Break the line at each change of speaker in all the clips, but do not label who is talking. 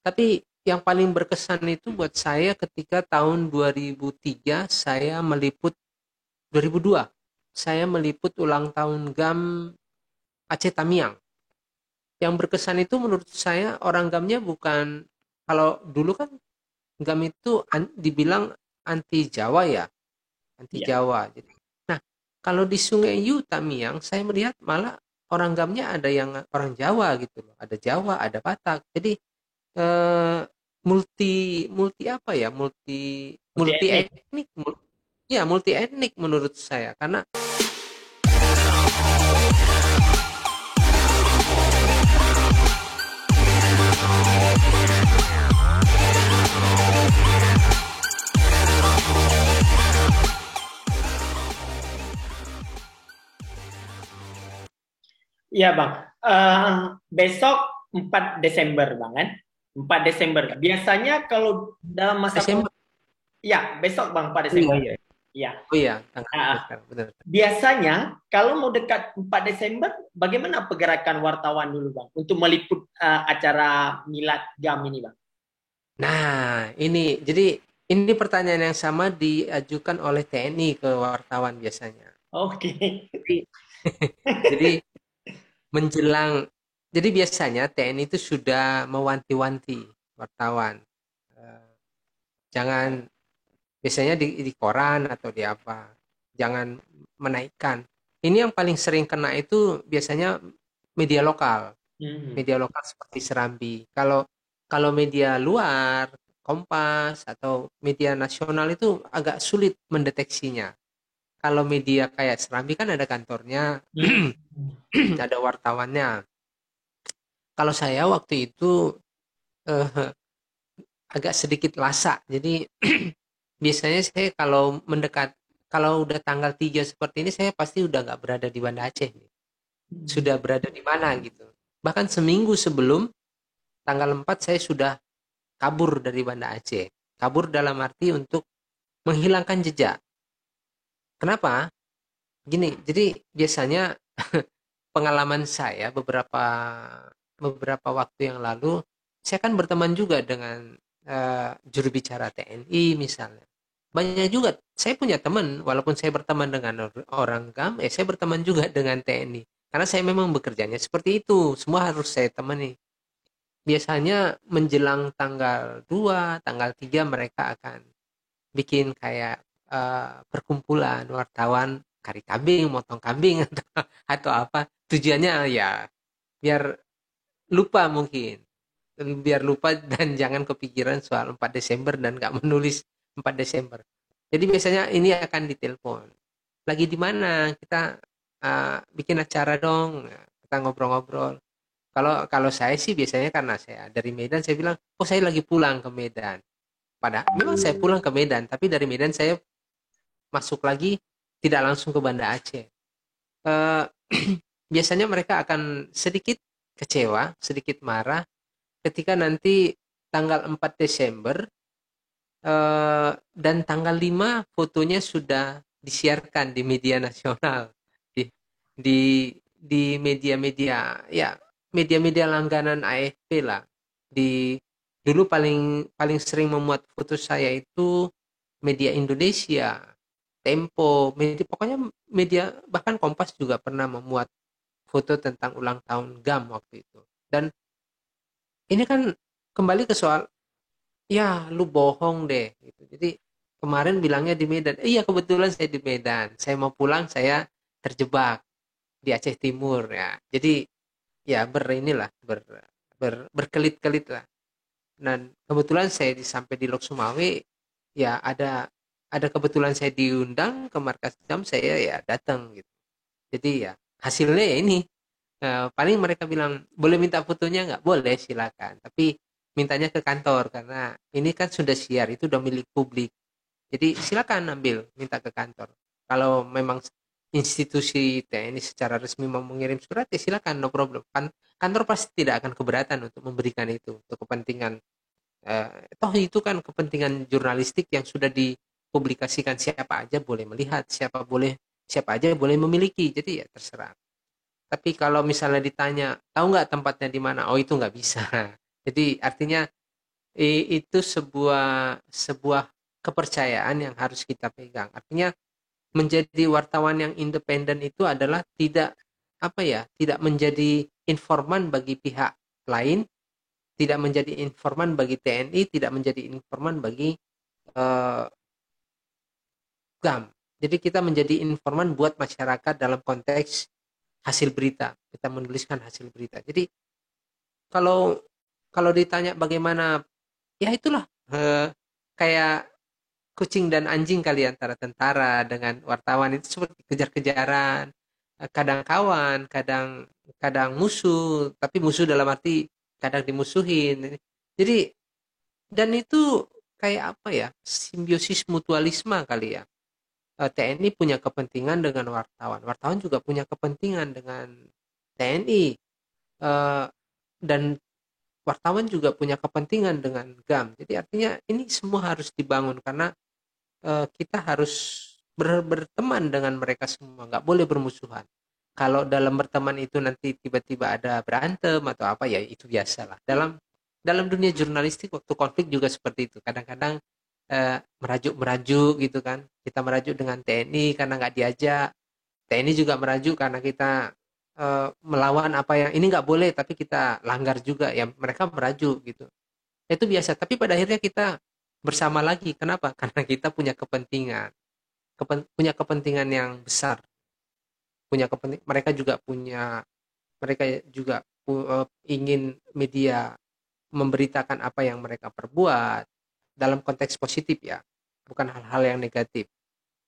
Tapi yang paling berkesan itu buat saya ketika tahun 2003 saya meliput 2002 saya meliput ulang tahun GAM Aceh Tamiang. Yang berkesan itu menurut saya orang GAM-nya bukan, kalau dulu kan GAM itu dibilang anti Jawa ya, anti
Ya.
Jawa. Jadi, nah, kalau di Sungai Yu Tamiang saya melihat malah orang GAM-nya ada yang orang Jawa gitu loh, ada Jawa, ada Batak. Jadi eh, multi multi apa ya, multi
Multi
multi
etnik.
etnik, ya multi etnik menurut saya karena
Iya Bang. Besok 4 Desember Bang kan? 4 Desember. Biasanya kalau dalam masa
Desember.
ya besok Bang 4
Oh iya
Desember.
iya.
Iya.
Oh iya, tanggal
Ah,
tiga sekarang benar.
biasanya kalau mau dekat 4 Desember, bagaimana pergerakan wartawan dulu Bang untuk meliput acara Milad GAM ini Bang?
Nah, ini pertanyaan yang sama diajukan oleh TNI ke wartawan biasanya.
Oke.
Jadi, jadi menjelang, jadi biasanya TNI itu sudah mewanti-wanti wartawan. Eh, Jangan, biasanya di koran atau di apa, jangan menaikkan. Ini yang paling sering kena itu biasanya media lokal.
Hmm.
Media lokal seperti Serambi. Kalau kalau media luar, Kompas atau media nasional itu agak sulit mendeteksinya. Kalau media kayak Serambi kan ada kantornya,
Hmm.
ada wartawannya. Kalau saya waktu itu eh, agak sedikit lasak. Jadi biasanya saya kalau udah tanggal 3 seperti ini saya pasti udah nggak berada di Banda Aceh nih.
Hmm.
Sudah berada di mana gitu. Bahkan seminggu sebelum tanggal 4 saya sudah kabur dari Banda Aceh. Kabur dalam arti untuk menghilangkan jejak. Kenapa? Gini, jadi biasanya pengalaman saya beberapa beberapa waktu yang lalu, saya kan berteman juga dengan juru bicara TNI misalnya. Banyak juga, saya punya teman, walaupun saya berteman dengan orang GAM, saya berteman juga dengan TNI. Karena saya memang bekerjanya seperti itu, semua harus saya temani. Biasanya menjelang tanggal 2, tanggal 3 mereka akan bikin kayak perkumpulan wartawan kari kambing, motong kambing atau apa. Tujuannya ya biar lupa mungkin. Biar lupa dan jangan kepikiran soal 4 Desember dan nggak menulis 4 Desember. Jadi biasanya ini akan ditelepon. Lagi di mana? Kita bikin acara dong. Kita ngobrol-ngobrol. Kalau kalau saya sih biasanya karena saya dari Medan, saya bilang, oh saya lagi pulang ke Medan. Padahal memang saya pulang ke Medan, tapi dari Medan saya masuk lagi tidak langsung ke Banda Aceh. Eh, Biasanya mereka akan sedikit kecewa, sedikit marah ketika nanti tanggal 4 Desember dan tanggal 5 fotonya sudah disiarkan di media nasional, di di media-media, ya media-media langganan AFP lah. Di dulu paling paling sering memuat foto saya itu media Indonesia, Tempo, media pokoknya media, bahkan Kompas juga pernah memuat foto tentang ulang tahun GAM waktu itu. Dan ini kan kembali ke soal, ya lu bohong deh gitu. Jadi kemarin bilangnya di Medan. Iya kebetulan saya di Medan. Saya mau pulang saya terjebak di Aceh Timur ya. Jadi ya berkelit-kelit lah. Dan kebetulan saya sampai di Lok Sumawe, ya ada kebetulan saya diundang ke markas Jam, saya ya datang gitu. Jadi ya hasilnya ya ini. Paling mereka bilang boleh minta fotonya nggak, boleh silakan, tapi mintanya ke kantor karena ini kan sudah siar, itu udah milik publik. Jadi silakan ambil, minta ke kantor. Kalau memang institusi TNI secara resmi mau mengirim surat, ya silakan, no problem. Kantor pasti tidak akan keberatan untuk memberikan itu untuk kepentingan. Toh itu kan kepentingan jurnalistik yang sudah dipublikasikan, siapa aja boleh melihat, siapa aja boleh memiliki. Jadi ya terserah. Tapi kalau misalnya ditanya, tahu nggak tempatnya di mana? Oh itu nggak bisa. Jadi artinya Itu sebuah kepercayaan yang harus kita pegang. Artinya menjadi wartawan yang independen itu adalah tidak menjadi informan bagi pihak lain, tidak menjadi informan bagi TNI, tidak menjadi informan bagi eh, GAM. Jadi kita menjadi informan buat masyarakat dalam konteks hasil berita. Kita menuliskan hasil berita. Jadi kalau kalau ditanya bagaimana, ya itulah kayak kucing dan anjing kali antara tentara dengan wartawan, itu seperti kejar-kejaran, kadang kawan, kadang kadang musuh, tapi musuh dalam arti kadang dimusuhin. Jadi dan itu kayak apa ya, simbiosis mutualisme kali ya. TNI punya kepentingan dengan wartawan, wartawan juga punya kepentingan dengan TNI, dan wartawan juga punya kepentingan dengan GAM. Jadi artinya ini semua harus dibangun karena kita harus berteman dengan mereka semua, nggak boleh bermusuhan. Kalau dalam berteman itu nanti tiba-tiba ada berantem atau apa, ya itu biasalah. Dalam dalam dunia jurnalistik waktu konflik juga seperti itu. Kadang-kadang merajuk-merajuk gitu kan. Kita merajuk dengan TNI karena nggak diajak. TNI juga merajuk karena kita melawan apa yang ini nggak boleh, tapi kita langgar juga. Ya mereka merajuk gitu. Itu biasa. Tapi pada akhirnya kita bersama lagi. Kenapa? Karena kita punya kepentingan, punya kepentingan yang besar, mereka juga ingin media memberitakan apa yang mereka perbuat dalam konteks positif ya, bukan hal-hal yang negatif.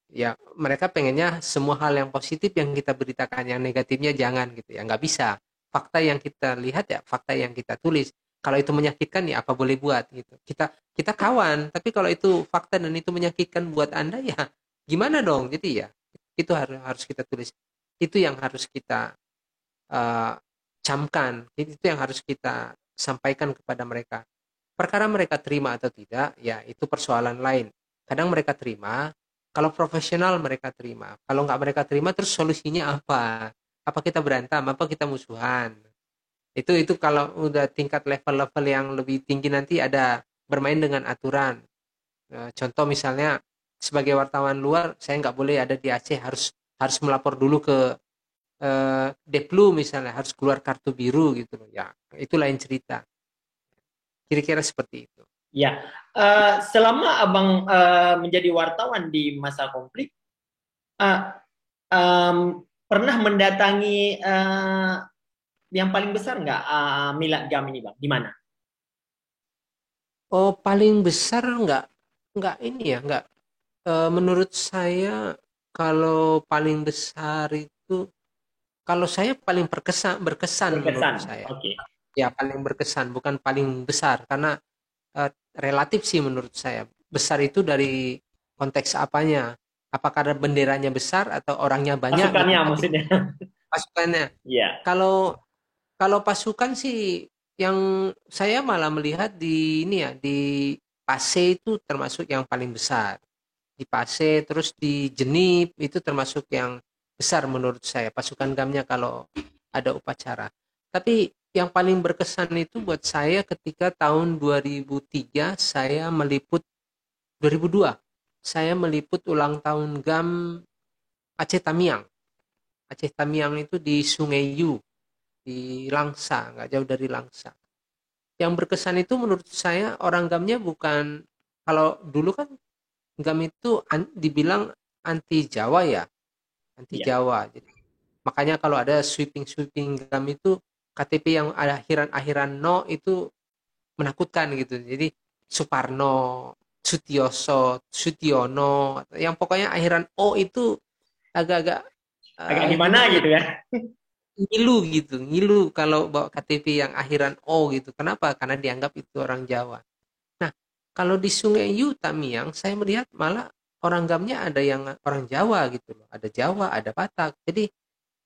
Ya mereka pengennya semua hal yang positif yang kita beritakan, yang negatifnya jangan gitu ya, nggak bisa. Fakta yang kita lihat ya fakta yang kita tulis. Kalau itu menyakitkan ya apa boleh buat gitu. Kita kawan, tapi kalau itu fakta dan itu menyakitkan buat Anda ya gimana dong. Jadi ya itu harus kita tulis. Itu yang harus kita uh, camkan. Itu yang harus kita sampaikan kepada mereka. Perkara mereka terima atau tidak ya itu persoalan lain. Kadang mereka terima, kalau profesional mereka terima. Kalau nggak mereka terima, terus solusinya apa? Apa kita berantem? Apa kita musuhan? Itu kalau udah tingkat level-level yang lebih tinggi nanti ada bermain dengan aturan. Contoh misalnya sebagai wartawan luar, saya nggak boleh ada di Aceh, harus harus melapor dulu ke Deplu misalnya, harus keluar kartu biru gitu loh. Ya, itu lain cerita. Kira-kira seperti itu.
Ya, selama abang menjadi wartawan di masa konflik, uh, pernah mendatangi yang paling besar nggak Milad Gam ini bang? Di mana?
Oh, paling besar nggak ini ya, nggak. Menurut saya kalau paling besar itu, kalau saya paling berkesan menurut
Berkesan.
saya.
Oke.
Ya paling berkesan, bukan paling besar karena relatif sih menurut saya. Besar itu dari konteks apanya? Apakah benderanya besar atau orangnya banyak gitu?
Pasukannya
Tapi
maksudnya.
pasukannya.
Iya.
Kalau kalau pasukan sih yang saya malah melihat di ini ya, di Pase itu termasuk yang paling besar. Di Pase, terus di Jenip itu termasuk yang besar menurut saya pasukan gamnya kalau ada upacara. Tapi yang paling berkesan itu buat saya ketika tahun 2003 saya meliput, 2002 saya meliput ulang tahun GAM Aceh Tamiang. Aceh Tamiang itu di Sungai Yu, di Langsa, nggak jauh dari Langsa. Yang berkesan itu menurut saya orang GAMnya bukan, kalau dulu kan GAM itu dibilang anti Jawa ya, anti
Iya.
Jawa. Jadi makanya kalau ada sweeping GAM itu KTP yang ada akhiran-akhiran no itu menakutkan gitu. Jadi Suparno, Sutioso, Sutiono, yang pokoknya akhiran O itu agak-agak
Agak gimana
gimana ya?
gitu ya?
Ngilu gitu, ngilu kalau bawa KTP yang akhiran O gitu. Kenapa? Karena dianggap itu orang Jawa. Nah, kalau di Sungai Yu Tamiang, saya melihat malah orang gamnya ada yang orang Jawa gitu loh. Ada Jawa, ada Batak. Jadi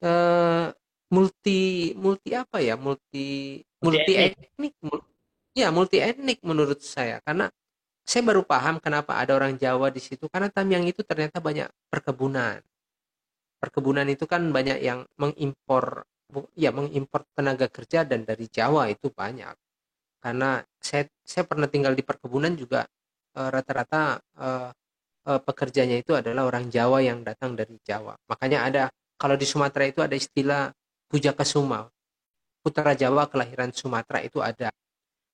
eh, multi multi apa ya? Multi
Multi
multi
etnik.
etnik, ya multi etnik menurut saya. Karena saya baru paham kenapa ada orang Jawa di situ. Karena Tamiang itu ternyata banyak perkebunan. Perkebunan itu kan banyak yang mengimpor, ya mengimpor tenaga kerja dan dari Jawa itu banyak. karena saya pernah tinggal di perkebunan juga, rata-rata pekerjanya itu adalah orang Jawa yang datang dari Jawa. Makanya ada, kalau di Sumatera itu ada istilah Pujakasuma, putra Jawa kelahiran Sumatera itu ada.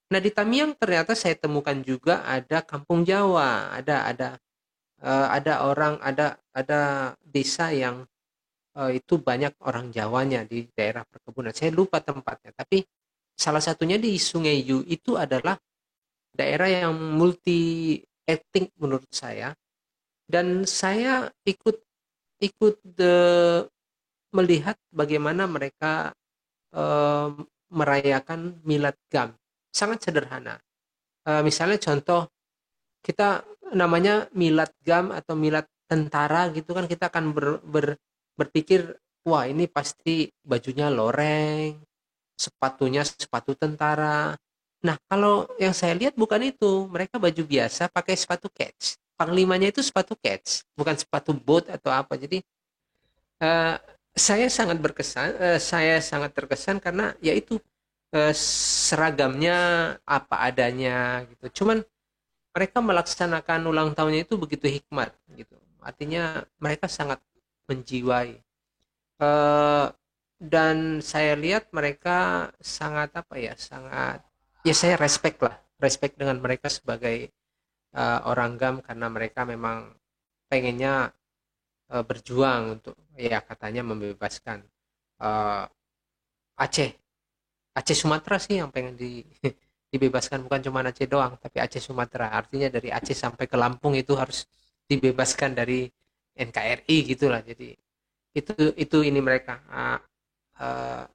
Nah di Tamiang ternyata saya temukan juga ada kampung Jawa, ada orang, ada desa yang itu banyak orang Jawanya di daerah perkebunan. Saya lupa tempatnya, tapi salah satunya di Sungai Yu itu adalah daerah yang multi etnik menurut saya, dan saya ikut ikut melihat bagaimana mereka eh, merayakan Milad Gam. Sangat sederhana. Misalnya contoh, kita namanya Milad Gam atau Milad tentara gitu kan, kita akan berpikir, wah ini pasti bajunya loreng, sepatunya sepatu tentara. Nah, kalau yang saya lihat bukan itu. Mereka baju biasa pakai sepatu kets. Panglimanya itu sepatu kets, bukan sepatu bot atau apa. Jadi eh, saya sangat terkesan karena yaitu seragamnya apa adanya gitu. Cuman mereka melaksanakan ulang tahunnya itu begitu hikmat gitu. Artinya mereka sangat menjiwai. Eh, dan saya lihat mereka sangat apa ya, sangat, ya saya respect lah, respect dengan mereka sebagai orang GAM, karena mereka memang pengennya berjuang untuk, ya katanya membebaskan eh, Aceh. Aceh Sumatera sih yang pengen dibebaskan, bukan cuma Aceh doang tapi Aceh Sumatera, artinya dari Aceh sampai ke Lampung itu harus dibebaskan dari NKRI gitulah. Jadi itu ini mereka uh,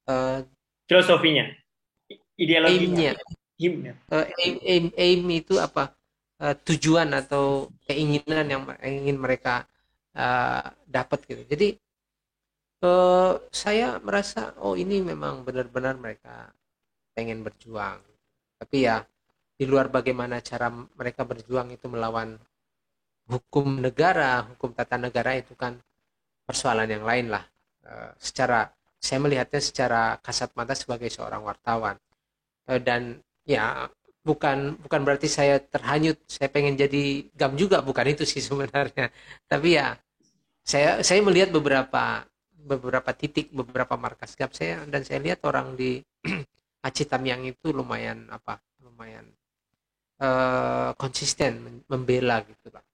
uh,
Filosofinya, ideologinya,
aimnya,
himnya.
aim itu apa, tujuan atau keinginan yang ingin mereka dapat gitu. Jadi saya merasa, oh ini memang benar-benar mereka pengen berjuang, tapi ya di luar bagaimana cara mereka berjuang itu melawan hukum negara, hukum tata negara, itu kan persoalan yang lain lah. Secara saya melihatnya secara kasat mata sebagai seorang wartawan. Dan ya bukan berarti saya terhanyut, saya pengen jadi GAM juga, bukan itu sih sebenarnya. Tapi ya saya melihat beberapa titik, beberapa markas GAM saya, dan saya lihat orang di Aceh Tamiang itu lumayan apa, lumayan konsisten membela gitu lah.